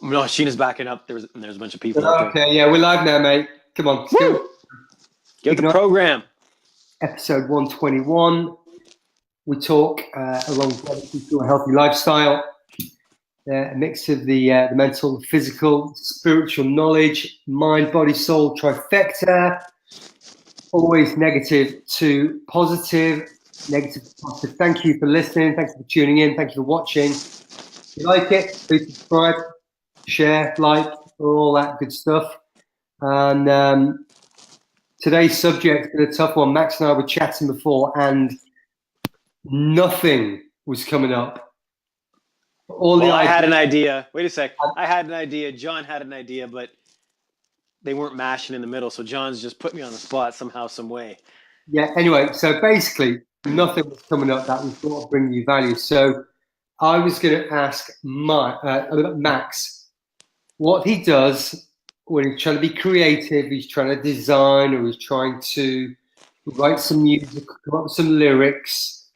No, Sheena's backing up. There's a bunch of people out there. Okay, yeah, we're live now, mate. Come on, let's go. Woo! Get the Ignite program. episode 121. We talk longevity through a healthy lifestyle, a mix of the mental, physical, spiritual knowledge, mind, body, soul trifecta. Always negative to positive, negative to positive. Thank you for listening. Thanks for tuning in. Thank you for watching. If you like it, please subscribe, share, like, all that good stuff. And today's subject is a tough one. Max and I were chatting before, and nothing was coming up. I had an idea. Wait a sec. I had an idea. John had an idea, but they weren't mashing in the middle. So John's just put me on the spot somehow, some way. Yeah. Anyway, so basically, nothing was coming up that we thought would bring you value. So I was going to ask Max what he does when he's trying to be creative, he's trying to design, or he's trying to write some music, come up with some lyrics.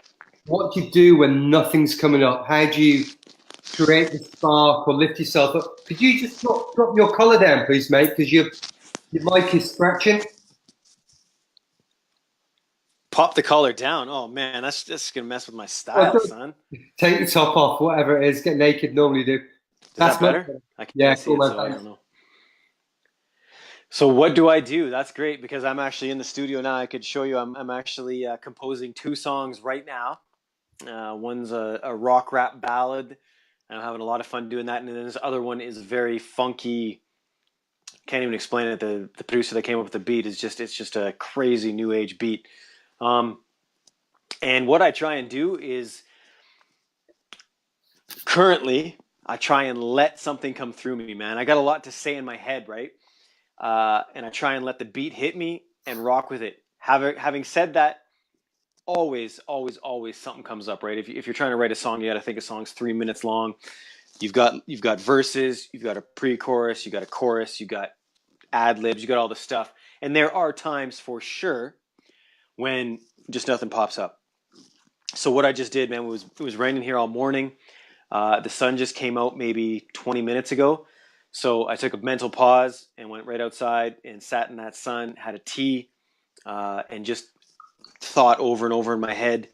What do you do when nothing's coming up? How do you create the spark or lift yourself up? Could you just drop your collar down, please, mate? Because your mic is scratching. Pop the collar down. Oh man, that's just gonna mess with my style, son. Take the top off, whatever it is. Get naked. Normally do. That's better. I can't see it, so I don't know. So what do I do? That's great because I'm actually in the studio now. I could show you. I'm actually composing 2 songs right now. One's a rock rap ballad. I'm having a lot of fun doing that, and then this other one is very funky. Can't even explain it. The producer that came up with the beat is just a crazy new age beat. And what I try and do is currently I try and let something come through me, man. I got a lot to say in my head, right? And I try and let the beat hit me and rock with it. Having said that, always something comes up, right? If you're trying to write a song, you got to think a song's 3 minutes long. You've got verses, you've got a pre-chorus, you got a chorus, you got ad-libs, you got all the stuff. And there are times for sure when just nothing pops up. So what I just did, man, it was raining here all morning. The sun just came out maybe 20 minutes ago. So I took a mental pause and went right outside and sat in that sun, had a tea, and just thought over and over in my head.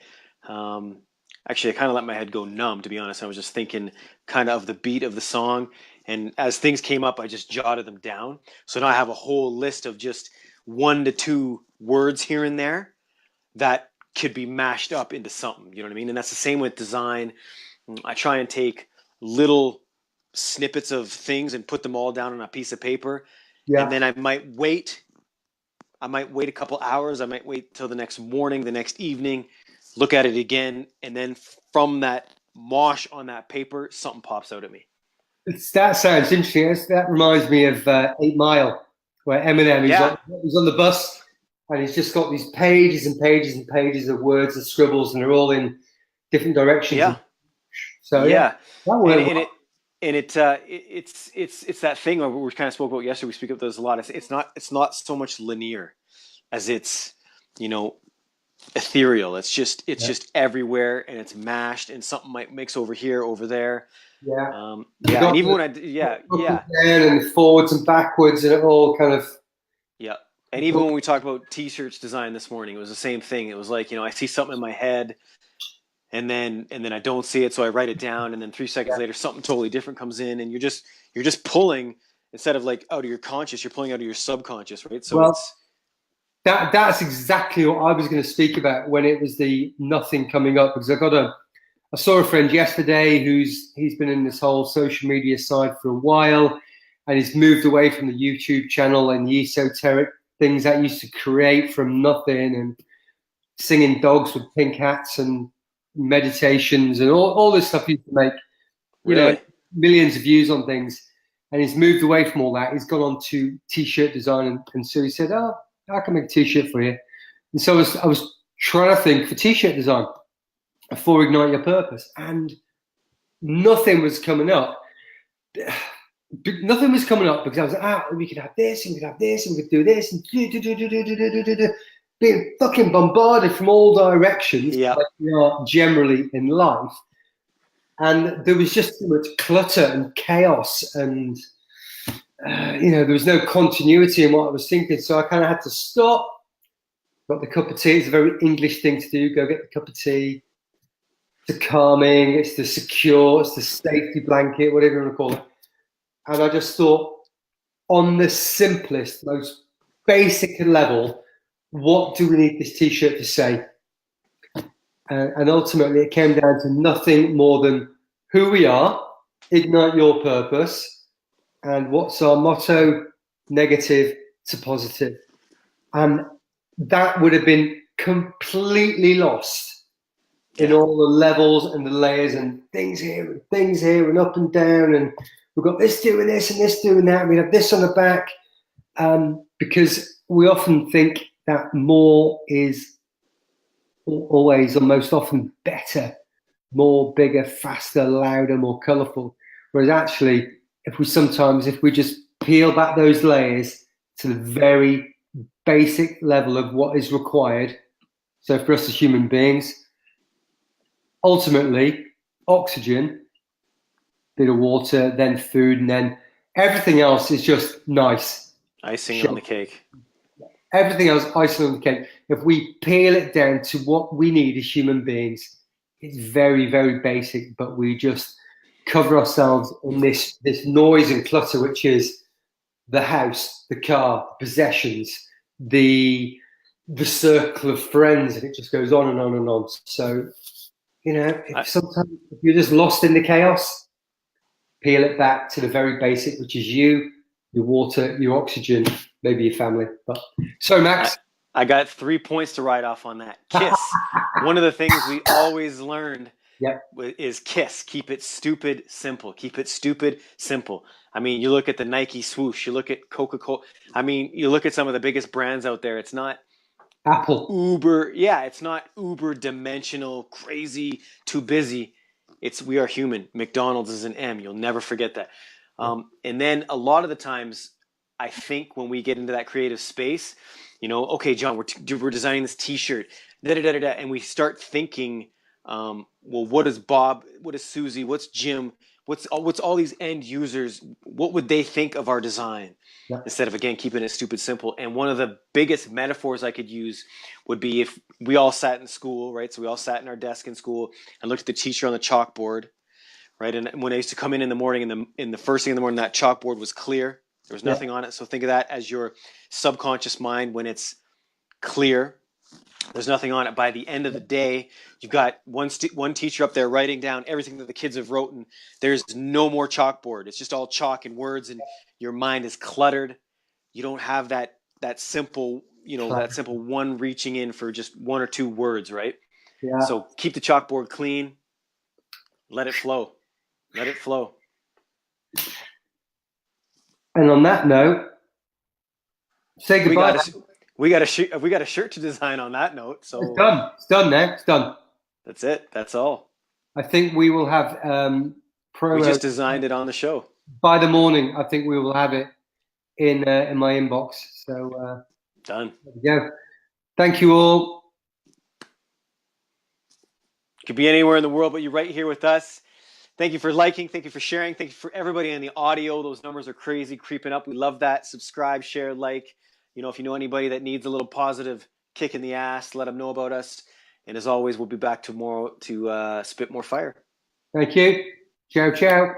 Actually, I kind of let my head go numb, to be honest. I was just thinking kind of the beat of the song. And as things came up, I just jotted them down. So now I have a whole list of just 1 to 2 words here and there that could be mashed up into something. You know what I mean? And that's the same with design. I try and take little snippets of things and put them all down on a piece of paper. Yeah. And then I might wait a couple hours. I might wait till the next morning, the next evening, look at it again. And then from that mosh on that paper, something pops out at me. That sounds interesting. That reminds me of 8 Mile, where Eminem he's on the bus and he's just got these pages and pages and pages of words and scribbles, and they're all in different directions. Yeah. So it's that thing where we kind of spoke about yesterday. We speak about this a lot. It's not so much linear as it's, ethereal. It's just everywhere, and it's mashed, and something might mix over here, over there. Yeah. And even when and forwards and backwards, and it all kind of. Yeah. And even when we talked about t-shirts design this morning, it was the same thing. It was like, I see something in my head, and then I don't see it, so I write it down, and then 3 seconds later something totally different comes in, and you're just pulling, instead of like out of your conscious, you're pulling out of your subconscious, right? So that's exactly what I was going to speak about when it was the nothing coming up, because I saw a friend yesterday he's been in this whole social media side for a while, and he's moved away from the YouTube channel and the esoteric things that used to create from nothing, and singing dogs with pink hats and meditations and all this stuff he used to make, millions of views on things. And he's moved away from all that. He's gone on to t-shirt design, and so he said, "Oh, I can make a t-shirt for you." And so I was trying to think for t-shirt design for Ignite Your Purpose, and nothing was coming up. Nothing was coming up because I was like, we could have this, and we could have this, and we could do this, and being fucking bombarded from all directions, like we are generally in life. And there was just too much clutter and chaos, and there was no continuity in what I was thinking. So I kind of had to stop. Got the cup of tea. It's a very English thing to do. Go get the cup of tea. It's the calming. It's the secure. It's the safety blanket, whatever you want to call it. And I just thought, on the simplest, most basic level, what do we need this T-shirt to say? And ultimately, it came down to nothing more than who we are, ignite your purpose, and what's our motto, negative to positive. And that would have been completely lost in all the levels and the layers and things here and up and down. And we've got this doing this and this doing that. We have this on the back, because we often think that more is always or most often better, more, bigger, faster, louder, more colourful. Whereas actually, if we just peel back those layers to the very basic level of what is required. So for us as human beings, ultimately, oxygen, bit of water, then food, and then everything else is just nice. Icing on the cake. Everything else, icing on the cake. If we peel it down to what we need as human beings, it's very, very basic, but we just cover ourselves in this noise and clutter, which is the house, the car, possessions, the circle of friends, and it just goes on and on and on. So, sometimes if you're just lost in the chaos, peel it back to the very basic, which is you, your water, your oxygen, maybe your family. But so, Max, I got 3 points to write off on that. KISS. One of the things we always learned is KISS. Keep it stupid simple. Keep it stupid simple. I mean, you look at the Nike swoosh. You look at Coca-Cola. I mean, you look at some of the biggest brands out there. It's not Apple. Uber. Yeah, it's not uber dimensional, crazy, too busy. It's we are human. McDonald's is an M. You'll never forget that. And then a lot of the times, I think when we get into that creative space, okay, John, we're designing this T-shirt, and we start thinking, well, what is Bob? What is Susie? What's Jim? What's all these end users? What would they think of our design? Yeah. Instead of, again, keeping it stupid simple. And one of the biggest metaphors I could use would be if we all sat in school, right? So we all sat in our desk in school and looked at the teacher on the chalkboard, right? And when I used to come in the morning, in the first thing in the morning, that chalkboard was clear. There was nothing on it. So think of that as your subconscious mind when it's clear. There's nothing on it. By the end of the day, you've got one teacher up there writing down everything that the kids have written. There's no more chalkboard. It's just all chalk and words, and your mind is cluttered. You don't have that simple, that simple one reaching in for just one or two words, right? Yeah. So keep the chalkboard clean. Let it flow. Let it flow. And on that note, say goodbye. We got a shirt to design on that note. So it's done. It's done now. It's done. That's it. That's all. I think we will have promo. We just designed it on the show. By the morning, I think we will have it in my inbox. So done. There we go. Thank you all. Could be anywhere in the world, but you're right here with us. Thank you for liking. Thank you for sharing. Thank you for everybody in the audio. Those numbers are crazy, creeping up. We love that. Subscribe, share, like. If you know anybody that needs a little positive kick in the ass, let them know about us. And as always, we'll be back tomorrow to spit more fire. Thank you. Ciao, ciao.